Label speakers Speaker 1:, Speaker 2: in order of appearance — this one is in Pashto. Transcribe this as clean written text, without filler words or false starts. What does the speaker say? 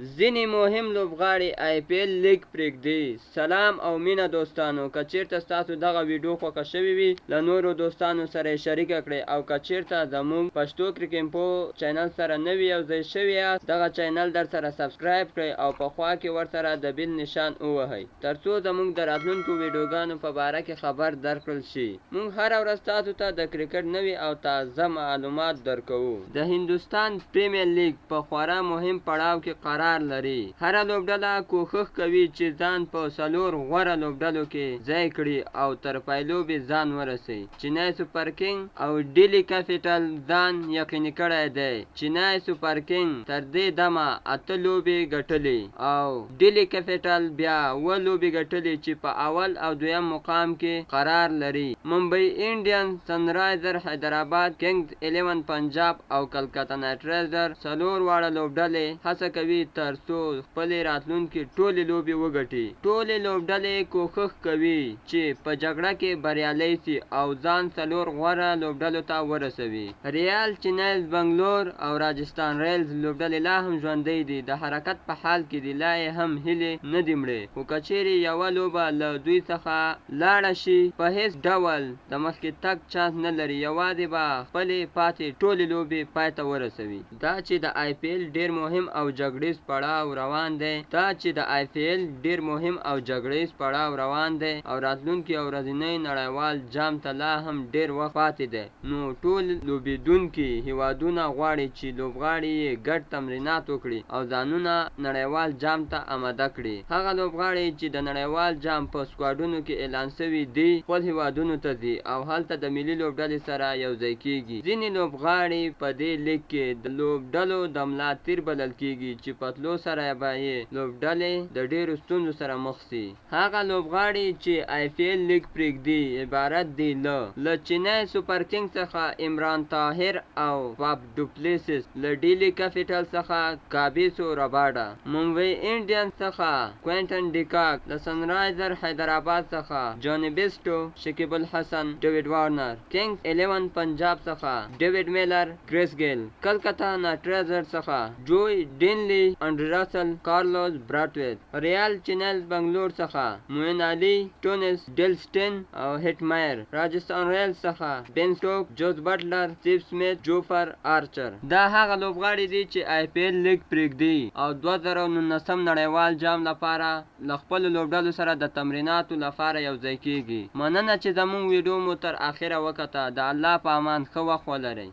Speaker 1: ځینې مهم لوبغاړي آی پی ایل لیګ پرېږدي. سلام او مینه دوستانو، که چیرته ستاسو دغه ویډیو خوښه شوې وي له نورو دوستانو سره یې شریکه کړئ، او که چیرته زموږ پښتو کرکټ انفو چینل سره نوي یوځای شوي یاست دغه چینل در سره سبسکرایب کړئ او په خوا کې ورسره د بیل نشان ووهئ ترڅو زموږ د راتلونکو ویډیوګانو په باره کې خبر درکړل شي. موږ هره ورځ تاسو ته د کرکټ نوي او تازه معلومات درکوو. د هندوستان پریمیر لیګ په خورا مهم پړاو کې قرار لري. هره لوبډله کوښښ کوي چې ځان په 4 غوره لوبډلو کې ځای کړي او تر پایلوبې ځان ورسوي. چنای سوپر کینګ او ډیلی کیپیټل ځان یقیني کړی دی. چنای سوپر کینګ تر دې دمه 8 لوبې ګټلې او ډیلی کیپیټل بیا 7 لوبې ګټلې چې په اول او دویم مقام کې قرار لري. ممبئی انډینز، سنرایزر حیدرآباد، کنگز 11 پنجاب او کلکته نایټ رایډر 4 واړه لوبډلې هڅه کوي تر څو خپلې راتلونکي ټولې لوبې وګټي. ټولې لوبډلې کوښښ کوي چې په جګړه کې بریالۍ شي او ځان 4 غوره لوبډلو ته ورسوي. ریال چینایز بنګلور او راجستان رایلز لوبډلې لا هم ژوندۍ دي، د حرکت په حال کې دي، لا یې هم هیلې نه دي مړې، خو که چیرې یوه لوبه له دوی څخه لاړه شي په هیڅ ډول د مخکې تګ چانس نه لري، یوازې به خپلې پاتې ټولې لوبې پای ته ورسوي. دا چې د آی پی ایل ډیر مهم او جګړیز پړاو روان دی او راتلونکي او ورځنی نړیوال جام ته لا هم ډیر وخت پاتې دی، نو ټول لوبېدونکي هیوادونه غواړي چې لوبغاړي یې ګډ تمرینات وکړي او ځانونه نړیوال جام ته آماده کړي. هغه لوبغاړي چې د نړیوال جام په سکواډونو کې اعلان شوي دي خپل هیوادونو ته ځي او هلته د ملي لوبډلې سره یوځای کیږي. ځینې لوبغاړي په دې لیګ کې د لوبډلو د ملا تیر بلل کیږي چې په تلو سره به یې لوبډلې د ډیرو ستونزو سره مخ شي. هغه لوبغاړي چې آی پی ایل لیګ پرېږدي عبارت دي له چنای سوپر کینګ څخه عمران طاهر او فاف ډوپلیسس، له ډیلی کیپیټل څخه کابیسو رباډا، ممبئی انډینز څخه کوینټن ډیکاک، له سنرایزر حیدرآباد څخه جونی بیسټو، شکیب الحسن، ډیوډ وارنر، کنگز 11 پنجاب څخه ډیوډ میلر، کریس گیل، کلکته نایټ رایډرز څخه جوی ډینلی، انډری راسل، کارلوس براټویت، ریال چینایز بنګلور څخه موین علي، ټونس ډیل سټین او هیټ مایر، راجستان رایلز څخه بین سټوک، جوز بټلر، سټیو سمیت، جوفر آرچر. دا هغه لوبغاړي دي چې آی پی ایل لیګ پرېږدي او 2019 نړیوال جام لپاره له خپلو لوبډلو سره د تمریناتو لپاره یوځای کیږي. مننه چې زموږ ویډیو مو تر اخره وکته. د الله په امان ښه وخت ولرئ.